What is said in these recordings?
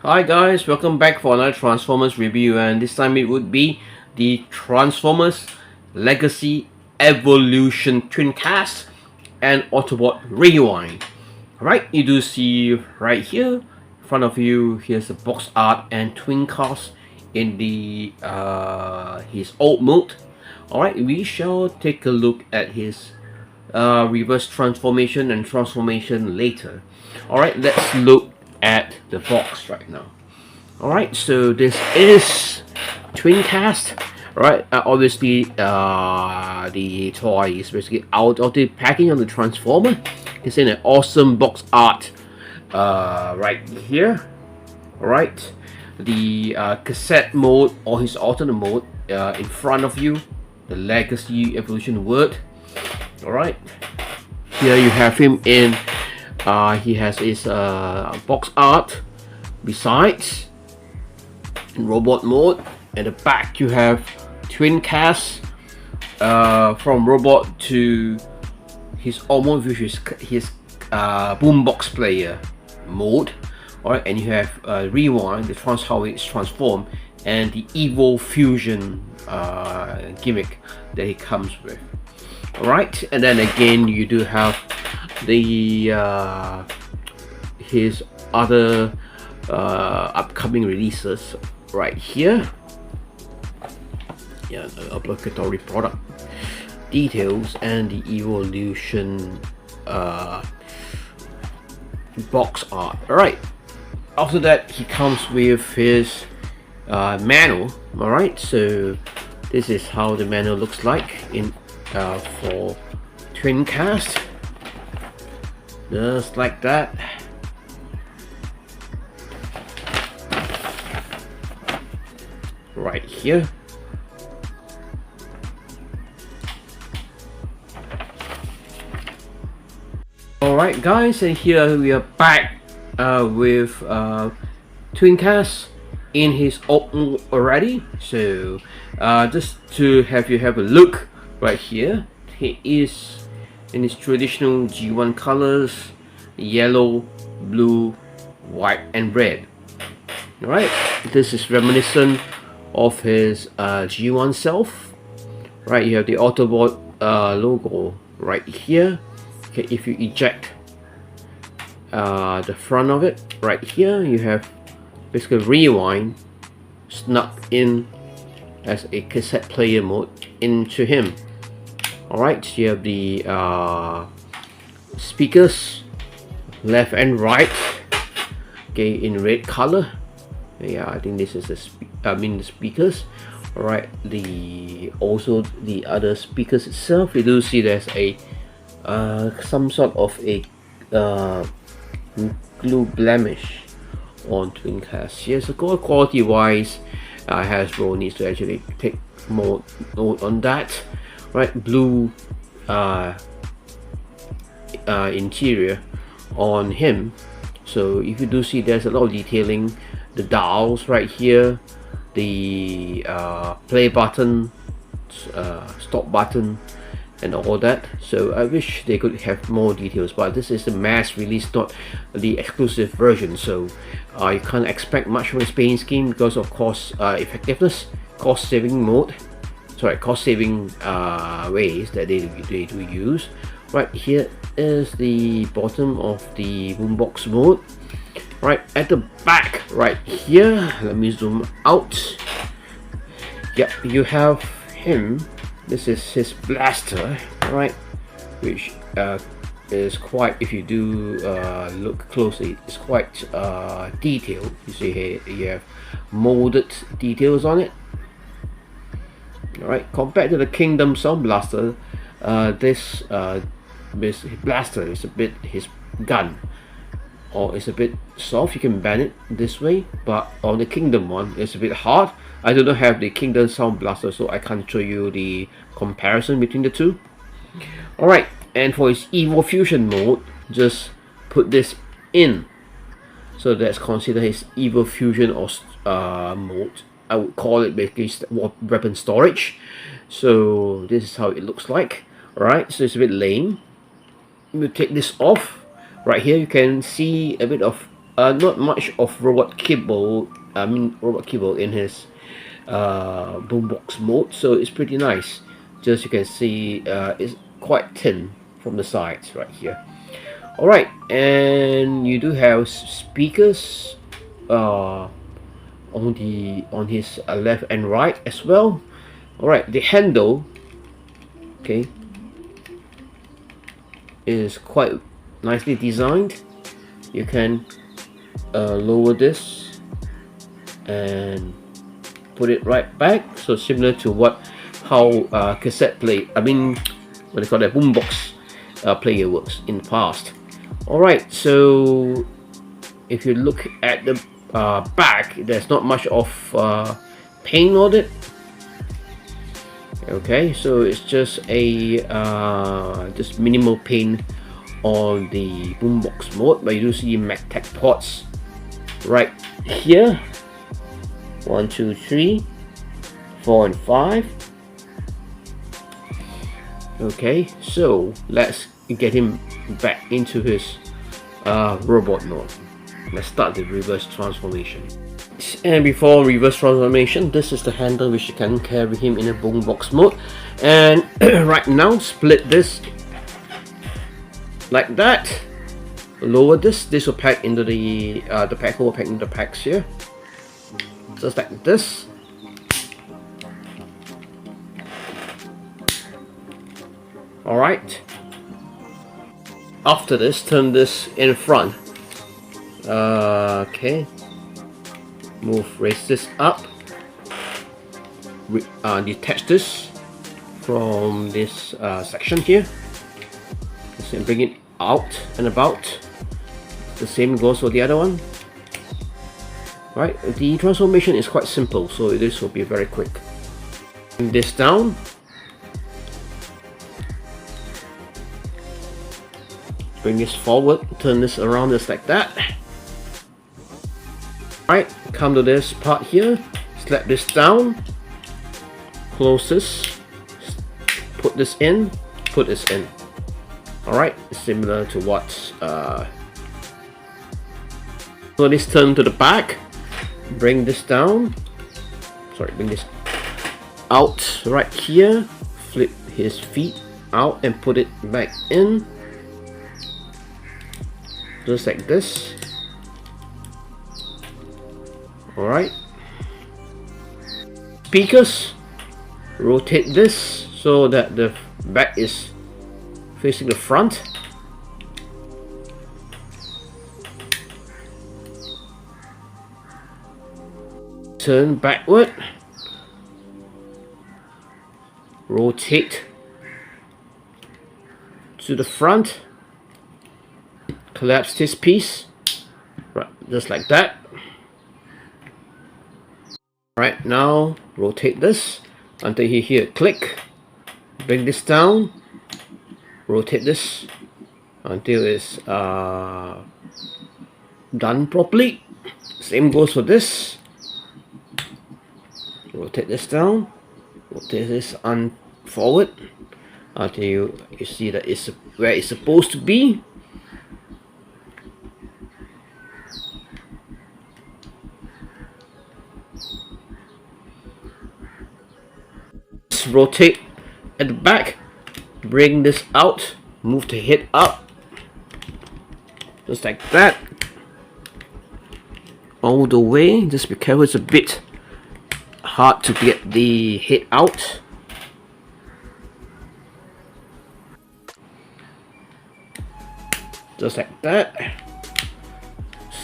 Hi guys, welcome back for another Transformers review, and this time it would be the Transformers Legacy Evolution Twincast and Autobot Rewind. Alright, you do see right here in front of you, here's the box art and Twincast in the his old mode. Alright, we shall take a look at his reverse transformation and transformation later. Alright, let's look at the box right now. Alright, so this is Twincast. Alright, obviously the toy is basically out of the packing of the Transformer. It's in an awesome box art right here. Alright, the cassette mode or his alternate mode in front of you, the Legacy Evolution word. Alright, here you have him in, he has his box art. Besides, in robot mode, at the back you have Twincast from robot to his almost his boombox player mode. Alright, and you have Rewind, the how it's transformed, and the Evo Fusion gimmick that he comes with. Alright, and then again you do have the his other upcoming releases right here. Yeah, the obligatory product details and the evolution box art. Alright, after that he comes with his manual. Alright, so this is how the manual looks like in for Twincast, just like that. Right here. Alright guys, and here we are back with Twincast in his open already. So just to have you have a look right here, he is in his traditional G1 colors: yellow, blue, white and red. Alright, this is reminiscent of his G1 self. Right, you have the Autobot logo right here. Okay, if you eject the front of it, right here you have basically Rewind snuck in as a cassette player mode into him. Alright, you have the speakers left and right, okay, in red color. Yeah, I think this is the speakers. Alright, also the other speakers itself, you do see there's a some sort of a glue blemish on Twincast. Yes, so quality wise, Hasbro needs to actually take more note on that. Right, blue interior on him. So if you do see, there's a lot of detailing. The dials right here, the play button, stop button, and all that. So I wish they could have more details, but this is the mass release, not the exclusive version, so you can't expect much from this paint scheme because of cost effectiveness, cost saving ways that they do use. Right, here is the bottom of the boombox mode. Right at the back right here, let me zoom out. Yep, you have him. This is his blaster, right, which is quite, if you do look closely, it's quite detailed. You see here you have molded details on it. Alright, compared to the Kingdom Sound Blaster, this blaster is a bit, his gun, or it's a bit soft. You can bend it this way, but on the Kingdom one it's a bit hard. I do not have the Kingdom Sound Blaster, so I can't show you the comparison between the two. Alright, and for his Evo Fusion mode, just put this in. So that's considered his Evo Fusion or mode. I would call it basically weapon storage. So this is how it looks like. Alright, so it's a bit lame. We'll take this off. Right here you can see a bit of not much of robot kibble. Robot kibble in his boombox mode, so it's pretty nice. Just you can see, it's quite thin from the sides right here. All right, and you do have speakers on his left and right as well. All right, the handle, okay, is quite nicely designed. You can lower this and put it right back, so similar to how cassette play, what they call that, boombox player works in the past. All right, so if you look at the back, there's not much of paint on it. Okay, so it's just a just minimal paint on the boombox mode, but you do see MagTech ports right here. 1, 2, 3, 4, and 5. Okay, so let's get him back into his robot mode. Let's start the reverse transformation. And before reverse transformation, this is the handle which you can carry him in a boombox mode. And right now, split this like that. Lower this. This will pack into the pack will pack into the packs here, just like this. All right. After this, turn this in front. Okay. Raise this up. Detach this from this section here. And bring it out and about. The same goes for the other one. Right. The transformation is quite simple, so this will be very quick. Bring this down. Bring this forward. Turn this around just like that. Alright, come to this part here, slap this down, close this, put this in, put this in. Alright, similar to what so this turn to the back, bring this down, bring this out right here, flip his feet out and put it back in, just like this. Alright, speakers, rotate this so that the back is facing the front. Turn backward, rotate to the front, collapse this piece, right, just like that. Right, now rotate this until you hear a click. Bring this down, rotate this until it's done properly. Same goes for this. Rotate this down, rotate this forward until you see that it's where it's supposed to be. Rotate at the back, bring this out, move the head up, just like that, all the way. Just be careful, it's a bit hard to get the head out. Just like that,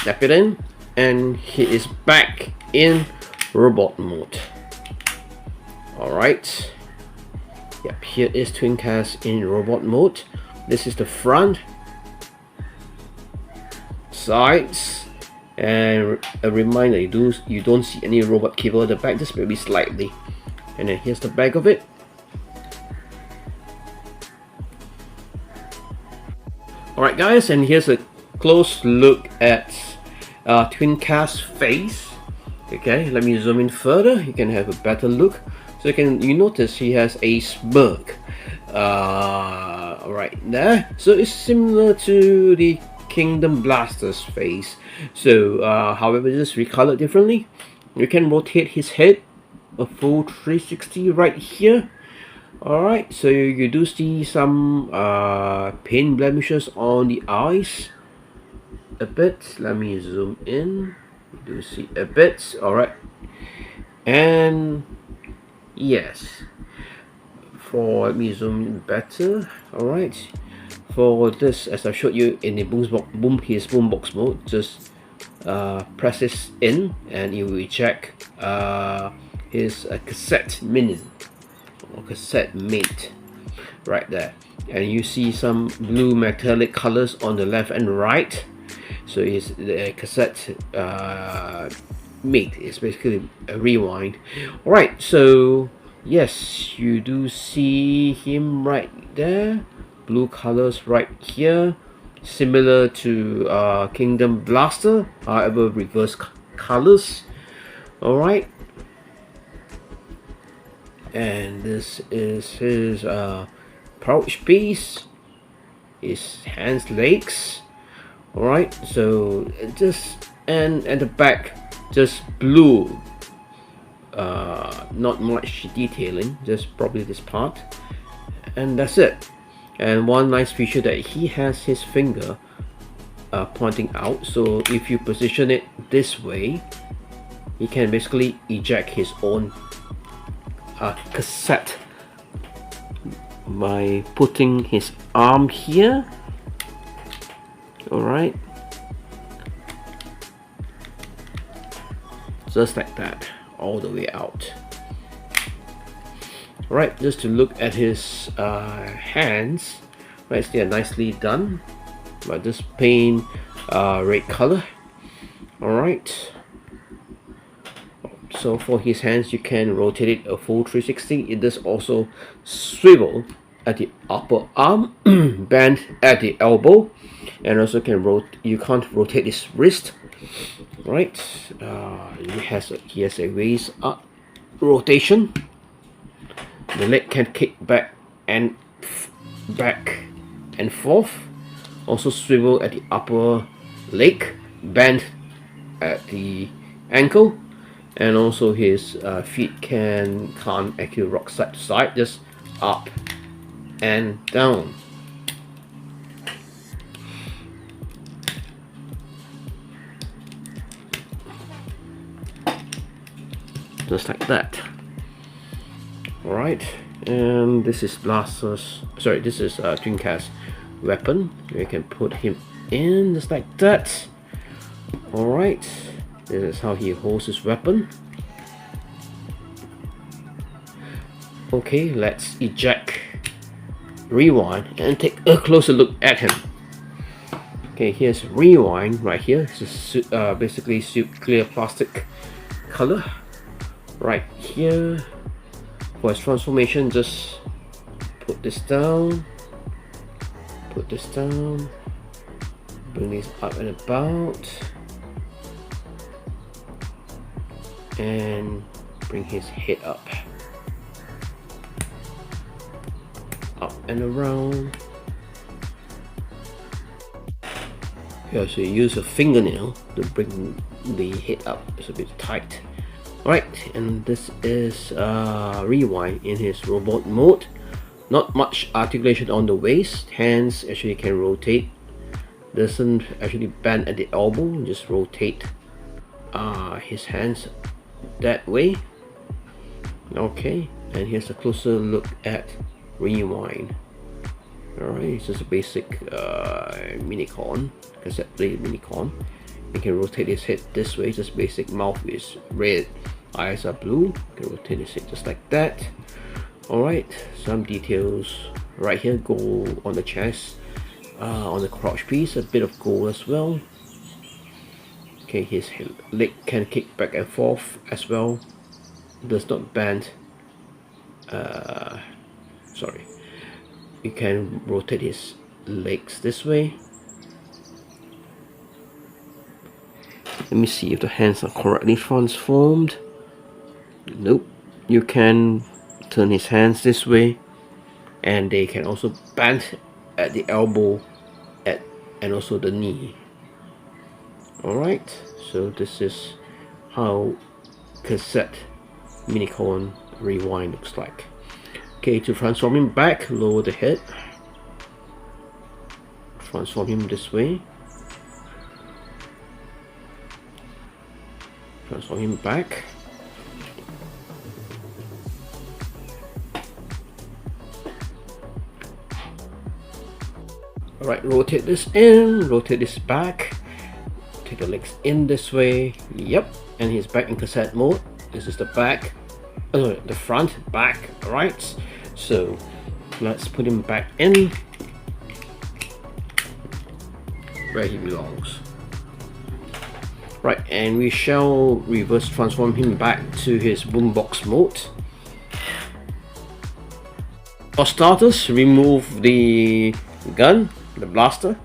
snap it in, and he is back in robot mode. Alright, yep, here is Twincast in robot mode. This is the front, sides, and a reminder, you don't see any robot cable at the back, just maybe slightly. And then here's the back of it. Alright guys, and here's a close look at Twincast's face. Okay, let me zoom in further, you can have a better look. So you notice he has a smirk right there. So it's similar to the Kingdom Blaster's face. So, however, just recolored differently. You can rotate his head a full 360 right here. Alright, so you do see some paint blemishes on the eyes a bit. Let me zoom in. You do see a bit. Alright, and yes, let me zoom in better. Alright, for this, as I showed you in the his boombox mode, just press this in and it will eject his cassette minion or cassette mate right there, and you see some blue metallic colors on the left and right. So his cassette mate is basically a rewind. Alright, so yes, you do see him right there, blue colors right here, similar to Kingdom Blaster, however reverse colors. Alright, and this is his pouch piece, his hands, legs. Alright, so just, and at the back, just blue, not much detailing, just probably this part, and that's it. And one nice feature that he has his finger pointing out, so if you position it this way, he can basically eject his own cassette by putting his arm here. Alright, just like that, all the way out. Alright, just to look at his hands, right, they are nicely done by this paint red color. Alright, so for his hands, you can rotate it a full 360. It does also swivel at the upper arm, bend at the elbow, and also you can't rotate his wrist. Right, he has a raise up rotation. The leg can kick back and forth. Also swivel at the upper leg, bend at the ankle, and also his feet can't actually rock side to side, just up and down. Just like that. Alright, and this is Twincast weapon. You can put him in just like that. Alright, this is how he holds his weapon. Okay, let's eject, rewind, and take a closer look at him. Okay, here's rewind right here. It's basically clear plastic color. Right here, for his transformation, just put this down, bring this up and about, and bring his head up and around. Yeah, so you use a fingernail to bring the head up. It's a bit tight. Alright, and this is rewind in his robot mode. Not much articulation on the waist. Hands actually can rotate. Doesn't actually bend at the elbow. Just rotate his hands that way. Okay, and here's a closer look at rewind. Alright, it's just a basic minicon, cassette plate minicon. You can rotate his head this way, just basic. Mouth is red, eyes are blue. You can rotate his head just like that. Alright, some details right here, gold on the chest, on the crotch piece, a bit of gold as well. Okay, his leg can kick back and forth as well, does not bend. Sorry, you can rotate his legs this way. Let me see if the hands are correctly transformed. Nope. You can turn his hands this way, and they can also bend at the elbow and also the knee. Alright, so this is how cassette mini-colon rewind looks like. Okay, to transform him back, lower the head, transform him this way, transform him back, alright, rotate this in, rotate this back, take the legs in this way, yep, and he's back in cassette mode. This is the back, the front, back, alright, so let's put him back in where he belongs. Right, and we shall reverse transform him back to his boombox mode. For starters, remove the gun, the blaster,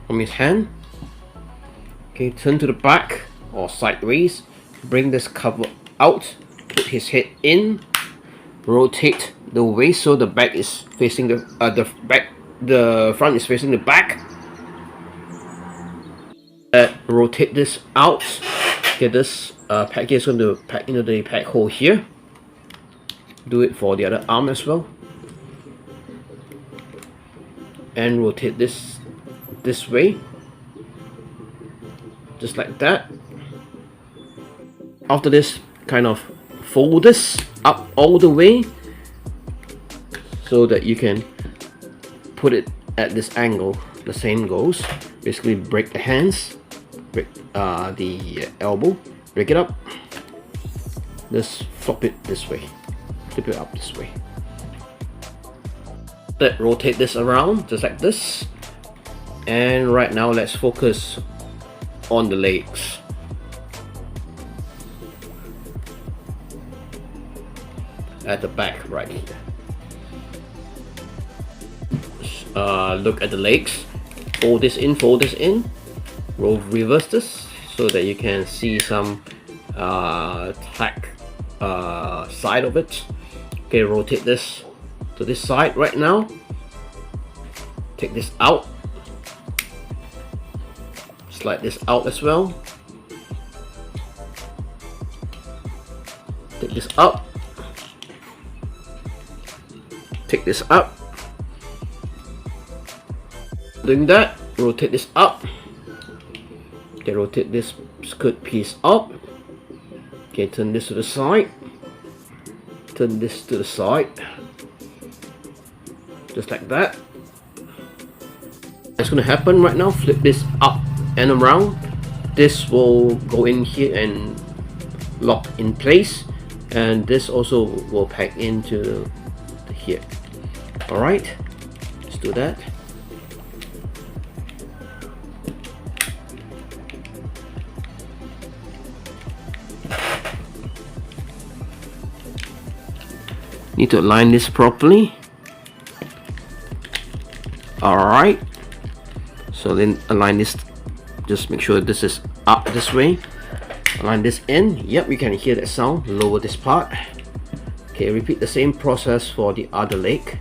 from his hand. Okay, turn to the back or sideways, bring this cover out, put his head in, rotate the waist so the back is facing the front is facing the back. Rotate this out. Get this pack here is going to pack into the pack hole here. Do it for the other arm as well. And rotate this way, just like that. After this, kind of fold this up all the way so that you can put it at this angle. The same goes. Basically break the hands, break the elbow, break it up, just flop it this way, flip it up this way. Let's rotate this around just like this, and right now let's focus on the legs. At the back right here. Look at the legs, fold this in, reverse this so that you can see some tack side of it. Okay, rotate this to this side right now, take this out, slide this out as well, take this up, take this up. Doing that, rotate this up. Okay, rotate this skirt piece up. Okay, turn this to the side, turn this to the side, just like that. What's going to happen right now, flip this up and around. This will go in here and lock in place, and this also will pack into here. Alright, let's do that. Need to align this properly. Alright, so then align this, just make sure this is up this way, align this in. Yep, you can hear that sound. Lower this part. Okay, repeat the same process for the other leg.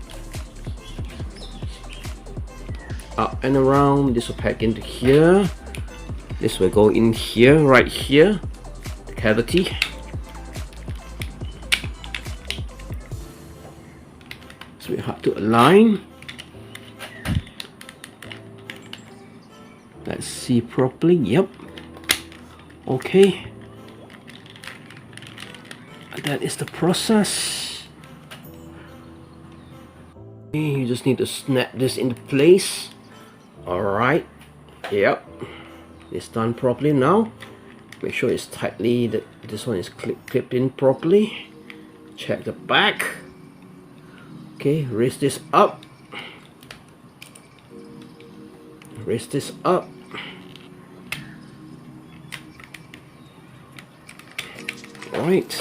Up and around. This will pack into here, this will go in here, right here, the cavity. So we have to align. Let's see properly. Yep. Okay. That is the process. Okay, you just need to snap this into place. Alright. Yep. It's done properly now. Make sure it's tightly, that this one is clipped in properly. Check the back. Okay, raise this up. Raise this up. Alright.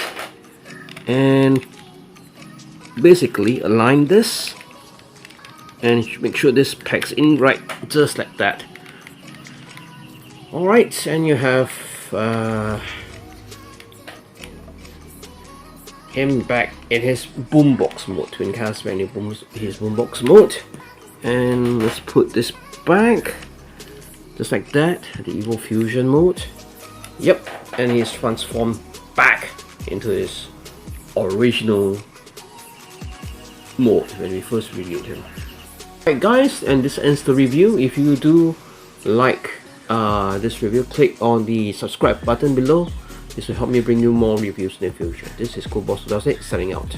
And basically align this and make sure this packs in right, just like that. Alright, and you have him back in his boombox mode. Twincast menu his boombox mode. And let's put this back, just like that, the Evo Fusion mode. Yep, and he's transformed back into his original mode when we first reviewed him. Alright guys, and this ends the review. If you do like this review, click on the subscribe button below. This will help me bring you more reviews in the future. This is Cool Boss 2008 signing out.